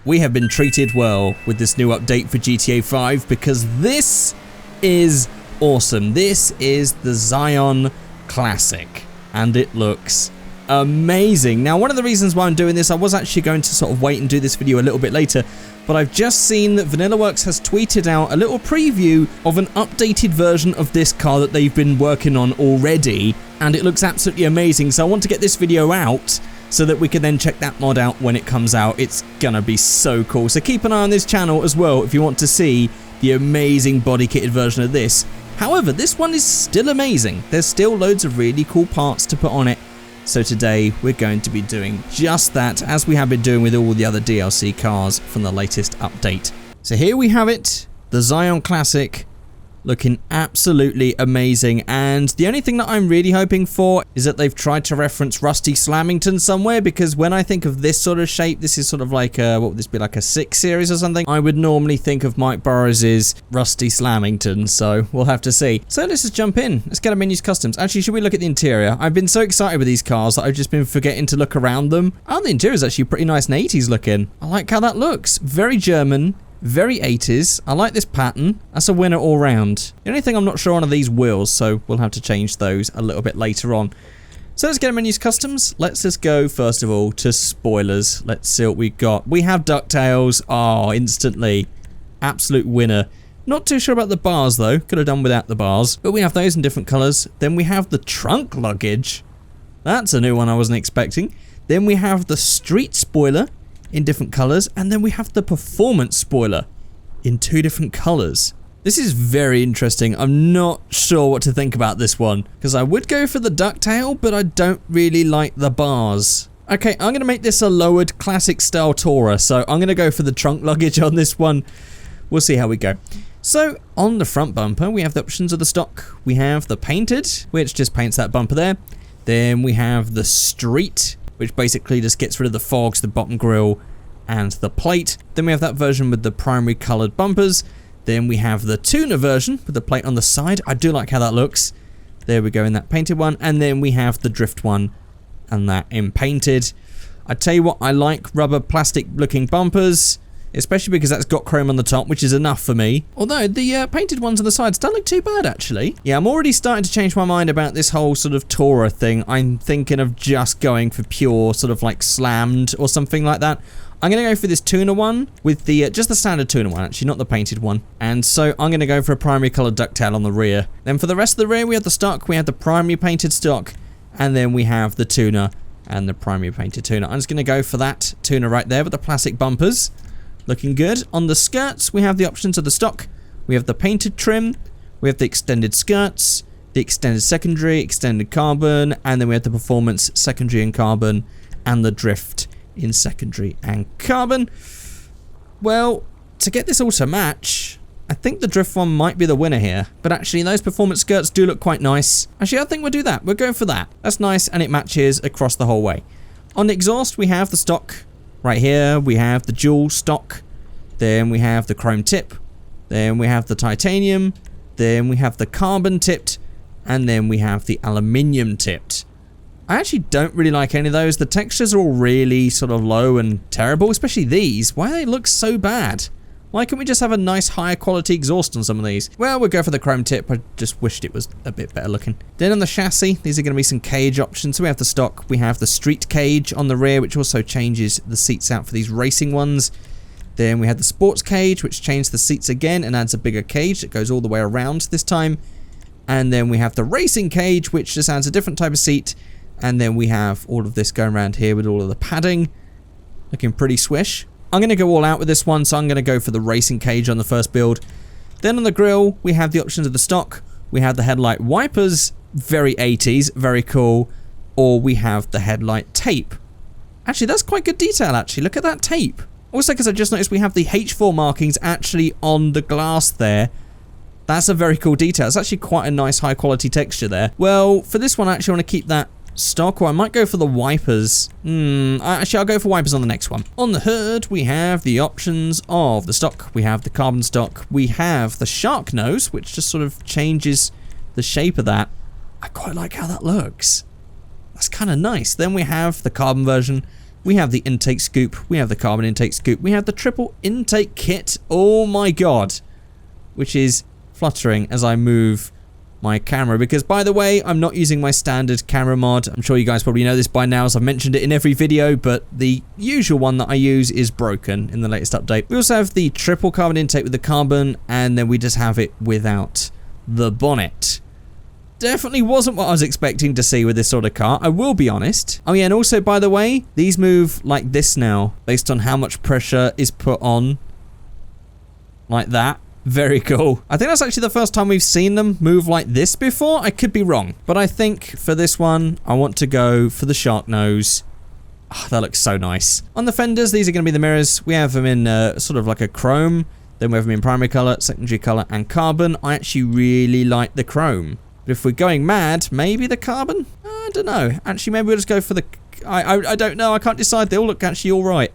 we have been treated well with this new update for GTA 5 because this is awesome. This is the Zion Classic and it looks amazing. Now, one of the reasons why I'm doing this, I was actually going to sort of wait and do this video a little bit later, but I've just seen that VanillaWorks has tweeted out a little preview of an updated version of this car that they've been working on already, and it looks absolutely amazing. So I want to get this video out so that we can then check that mod out when it comes out. It's gonna be so cool. So keep an eye on this channel as well if you want to see the amazing body kitted version of this. However, this one is still amazing. There's still loads of really cool parts to put on it. So today we're going to be doing just that, as we have been doing with all the other DLC cars from the latest update. So here we have it, the Zion Classic, looking absolutely amazing. And the only thing that I'm really hoping for is that they've tried to reference Rusty Slamington somewhere, because when I think of this sort of shape, this is sort of like a, what would this be, like a 6 series or something? I would normally think of Mike Burrows' Rusty Slamington, so we'll have to see. So let's just jump in. Let's get our Menyoo's Customs. Actually, should we look at the interior? I've been so excited with these cars that I've just been forgetting to look around them. Oh, the interior is actually pretty nice and 80s looking. I like how that looks. Very German. Very 80s. I like this pattern. That's a winner all round. The only thing I'm not sure on are these wheels, so we'll have to change those a little bit later on. So let's get a Menyoo's Customs. Let's just go, first of all, to spoilers. Let's see what we got. We have DuckTales. Oh, instantly. Absolute winner. Not too sure about the bars, though. Could have done without the bars. But we have those in different colours. Then we have the trunk luggage. That's a new one I wasn't expecting. Then we have the street spoiler in different colours, and then we have the performance spoiler in 2 different colours. This is very interesting. I'm not sure what to think about this one, because I would go for the ducktail, but I don't really like the bars. Okay, I'm going to make this a lowered classic style Tourer, so I'm going to go for the trunk luggage on this one. We'll see how we go. So, on the front bumper, we have the options of the stock. We have the painted, which just paints that bumper there. Then we have the street, which basically just gets rid of the fogs, the bottom grille, and the plate. Then we have that version with the primary coloured bumpers. Then we have the tuner version with the plate on the side. I do like how that looks. There we go in that painted one. And then we have the drift one and that in painted. I tell you what, I like rubber plastic looking bumpers, especially because that's got chrome on the top, which is enough for me. Although the painted ones on the sides don't look too bad, actually. Yeah, I'm already starting to change my mind about this whole sort of Tourer thing. I'm thinking of just going for pure sort of like slammed or something like that. I'm going to go for this tuner one with the just the standard tuner one, actually, not the painted one. And so I'm going to go for a primary coloured ducktail on the rear. Then for the rest of the rear, we have the stock, we have the primary painted stock, and then we have the tuner and the primary painted tuner. I'm just going to go for that tuner right there with the plastic bumpers. Looking good. On the skirts, we have the options of the stock. We have the painted trim, we have the extended skirts, the extended secondary, extended carbon, and then we have the performance secondary and carbon, and the drift in secondary and carbon. Well, to get this all to match, I think the drift one might be the winner here. But actually, those performance skirts do look quite nice. Actually, I think we'll do that. We're going for that. That's nice, and it matches across the whole way. On the exhaust, we have the stock. Right here, we have the dual stock. Then we have the chrome tip. Then we have the titanium. Then we have the carbon tipped. And then we have the aluminium tipped. I actually don't really like any of those. The textures are all really sort of low and terrible, especially these. Why do they look so bad? Why can't we just have a nice higher quality exhaust on some of these? Well, we'll go for the chrome tip. I just wished it was a bit better looking. Then on the chassis, these are going to be some cage options. So we have the stock. We have the street cage on the rear, which also changes the seats out for these racing ones. Then we have the sports cage, which changes the seats again and adds a bigger cage that goes all the way around this time. And then we have the racing cage, which just adds a different type of seat. And then we have all of this going around here with all of the padding. Looking pretty swish. I'm going to go all out with this one, so I'm going to go for the racing cage on the first build. Then on the grille, we have the options of the stock. We have the headlight wipers, very 80s, very cool. Or we have the headlight tape. Actually, that's quite good detail, actually. Look at that tape. Also, because I just noticed we have the H4 markings actually on the glass there. That's a very cool detail. It's actually quite a nice high quality texture there. Well, for this one, I actually want to keep that stock, or I might go for the wipers. Actually, I'll go for wipers on the next one. On the hood, we have the options of the stock. We have the carbon stock. We have the shark nose, which just sort of changes the shape of that. I quite like how that looks. That's kind of nice. Then we have the carbon version. We have the intake scoop. We have the carbon intake scoop. We have the triple intake kit. Oh my god. Which is fluttering as I move my camera, because by the way, I'm not using my standard camera mod. I'm sure you guys probably know this by now, as I've mentioned it in every video, but the usual one that I use is broken in the latest update. We also have the triple carbon intake with the carbon, and then we just have it without the bonnet. Definitely wasn't what I was expecting to see with this sort of car, I will be honest. Oh yeah, and also by the way, these move like this now, based on how much pressure is put on. Like that. Very cool. I think that's actually the first time we've seen them move like this before. I could be wrong. But I think for this one, I want to go for the shark nose. Oh, that looks so nice. On the fenders, these are going to be the mirrors. We have them in sort of like a chrome. Then we have them in primary color, secondary color, and carbon. I actually really like the chrome. But if we're going mad, maybe the carbon? I don't know. Actually, maybe we'll just go for the... I don't know. I can't decide. They all look actually all right.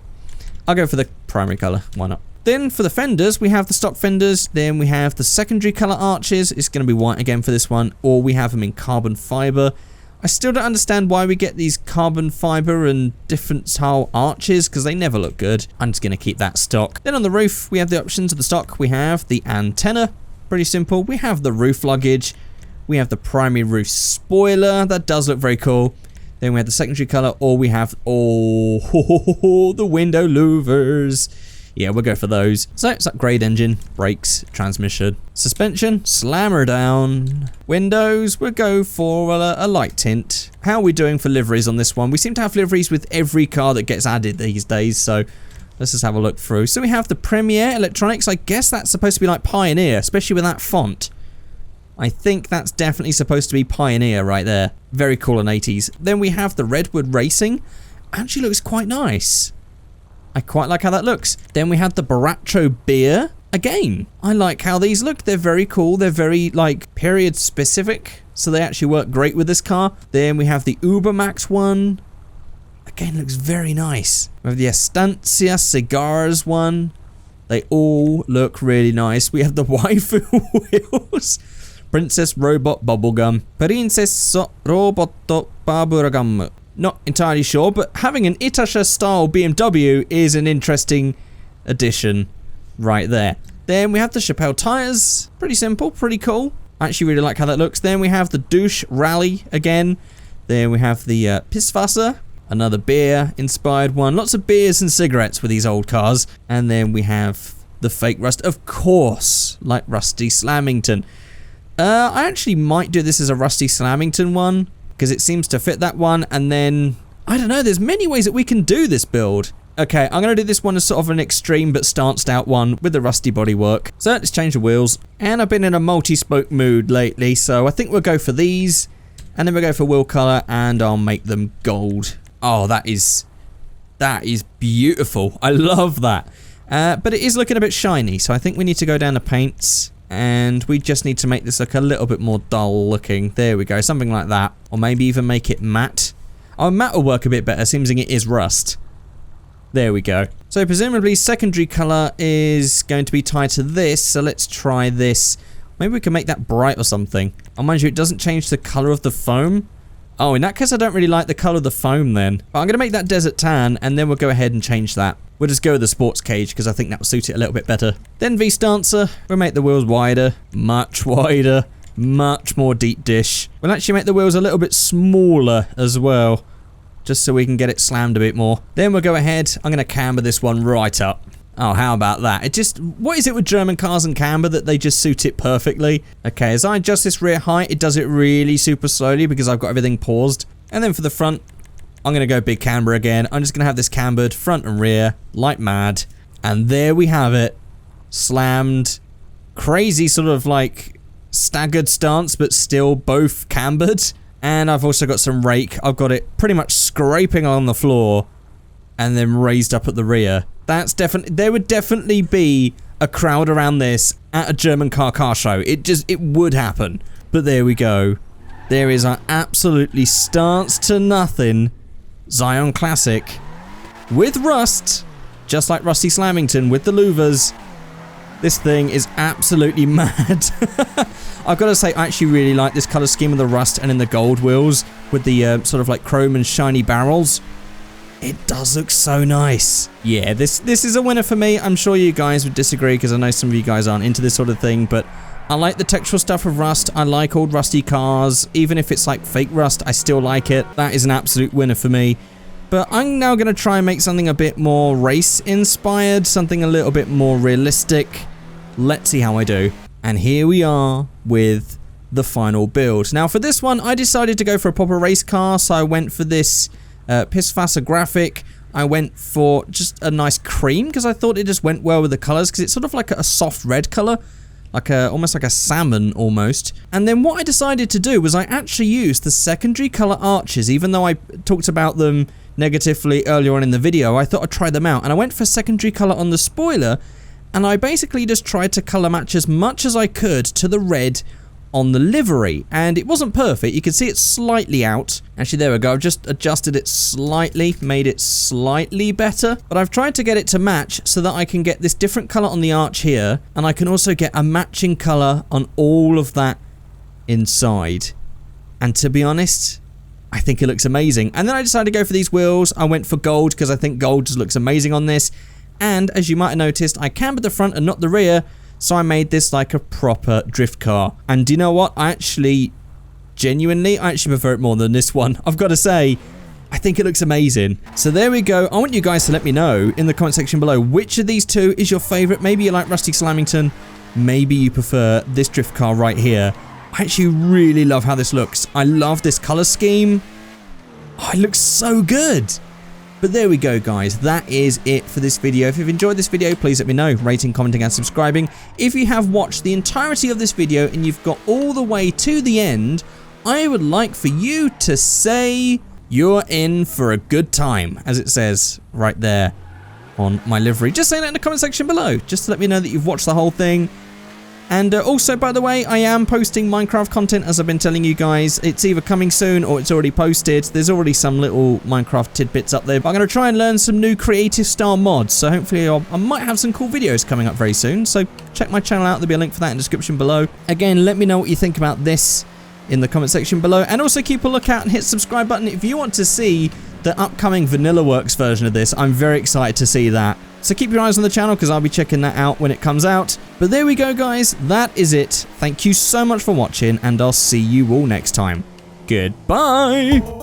I'll go for the primary color. Why not? Then for the fenders, we have the stock fenders. Then we have the secondary color arches. It's going to be white again for this one. Or we have them in carbon fiber. I still don't understand why we get these carbon fiber and different style arches, because they never look good. I'm just going to keep that stock. Then on the roof, we have the options of the stock. We have the antenna. Pretty simple. We have the roof luggage. We have the primary roof spoiler. That does look very cool. Then we have the secondary color. Or we have, the window louvers. Yeah, we'll go for those. So it's upgrade engine, brakes, transmission, suspension, slammer down. Windows, we'll go for a light tint. How are we doing for liveries on this one? We seem to have liveries with every car that gets added these days, so let's just have a look through. So we have the Premier Electronics. I guess that's supposed to be like Pioneer, especially with that font. I think that's definitely supposed to be Pioneer right there. Very cool in 80s. Then we have the Redwood Racing. Actually looks quite nice. I quite like how that looks. Then we have the Baratro Beer. Again, I like how these look. They're very cool. They're very, like, period specific. So they actually work great with this car. Then we have the Ubermax one. Again, looks very nice. We have the Estancia Cigars one. They all look really nice. We have the waifu wheels. Princess Robot Bubblegum. Princess Robot Bubblegum. Not entirely sure, but having an Itasha style BMW is an interesting addition right there. Then we have the Chappelle tires. Pretty simple, pretty cool. I actually really like how that looks. Then we have the Douche Rally again. Then we have the Pisswasser, another beer inspired one. Lots of beers and cigarettes with these old cars. And then we have the fake Rust, of course, like Rusty Slamington. I actually might do this as a Rusty Slamington one, because it seems to fit that one. And then, I don't know, there's many ways that we can do this build. Okay, I'm going to do this one as sort of an extreme but stanced out one with the rusty bodywork. So let's change the wheels. And I've been in a multi-spoke mood lately, so I think we'll go for these. And then we'll go for wheel colour, and I'll make them gold. Oh, that is beautiful. I love that. But it is looking a bit shiny, so I think we need to go down the paints. And we just need to make this look a little bit more dull looking. There we go, something like that. Or maybe even make it matte. Oh, matte will work a bit better, seems like it is rust. There we go. So presumably secondary colour is going to be tied to this, so let's try this. Maybe we can make that bright or something. Oh, mind you, it doesn't change the colour of the foam. Oh, in that case I don't really like the colour of the foam then. But I'm going to make that desert tan, and then we'll go ahead and change that. We'll just go with the sports cage, because I think that will suit it a little bit better. Then Vstancer, we'll make the wheels wider, much more deep dish. We'll actually make the wheels a little bit smaller as well, just so we can get it slammed a bit more. Then we'll go ahead, I'm going to camber this one right up. Oh, how about that? It just, what is it with German cars and camber that they just suit it perfectly? Okay, as I adjust this rear height, it does it really super slowly because I've got everything paused. And then for the front, I'm going to go big camber again. I'm just going to have this cambered front and rear like mad. And there we have it. Slammed. Crazy sort of like staggered stance, but still both cambered. And I've also got some rake. I've got it pretty much scraping on the floor and then raised up at the rear. That's definitely, there would definitely be a crowd around this at a German car show. It would happen. But there we go. There is our absolutely stance to nothing Zion Classic with rust, just like Rusty Slamington with the louvers. This thing is absolutely mad. I've got to say, I actually really like this colour scheme of the rust and in the gold wheels with the sort of like chrome and shiny barrels. It does look so nice. Yeah, this is a winner for me. I'm sure you guys would disagree because I know some of you guys aren't into this sort of thing, but I like the textural stuff of Rust. I like old rusty cars. Even if it's like fake Rust, I still like it. That is an absolute winner for me. But I'm now going to try and make something a bit more race-inspired, something a little bit more realistic. Let's see how I do. And here we are with the final build. Now for this one, I decided to go for a proper race car, so I went for this Vstancer graphic. I went for just a nice cream because I thought it just went well with the colors because it's sort of like a soft red color, like almost like a salmon almost. And then what I decided to do was I actually used the secondary color arches, even though I talked about them negatively earlier on in the video. I thought I'd try them out, and I went for secondary color on the spoiler, and I basically just tried to color match as much as I could to the red on the livery, and it wasn't perfect. You can see it's slightly out. Actually, there we go. I've just adjusted it slightly, made it slightly better, but I've tried to get it to match so that I can get this different color on the arch here, and I can also get a matching color on all of that inside. And to be honest, I think it looks amazing. And then I decided to go for these wheels. I went for gold because I think gold just looks amazing on this, and as you might have noticed, I cambered the front and not the rear, so I made this like a proper drift car. And do you know what? I actually prefer it more than this one. I've got to say, I think it looks amazing. So there we go. I want you guys to let me know in the comment section below which of these two is your favorite. Maybe you like Rusty Slamington. Maybe you prefer this drift car right here. I actually really love how this looks. I love this color scheme. Oh, it looks so good. But there we go, guys. That is it for this video. If you've enjoyed this video, please let me know. Rating, commenting, and subscribing. If you have watched the entirety of this video and you've got all the way to the end, I would like for you to say you're in for a good time, as it says right there on my livery. Just say that in the comment section below, just to let me know that you've watched the whole thing. And also, by the way, I am posting Minecraft content, as I've been telling you guys. It's either coming soon or it's already posted. There's already some little Minecraft tidbits up there. But I'm going to try and learn some new creative style mods. So hopefully I might have some cool videos coming up very soon. So check my channel out. There'll be a link for that in the description below. Again, let me know what you think about this in the comment section below. And also keep a lookout and hit the subscribe button if you want to see the upcoming Vanilla Works version of this. I'm very excited to see that. So keep your eyes on the channel because I'll be checking that out when it comes out. But there we go, guys. That is it. Thank you so much for watching, and I'll see you all next time. Goodbye!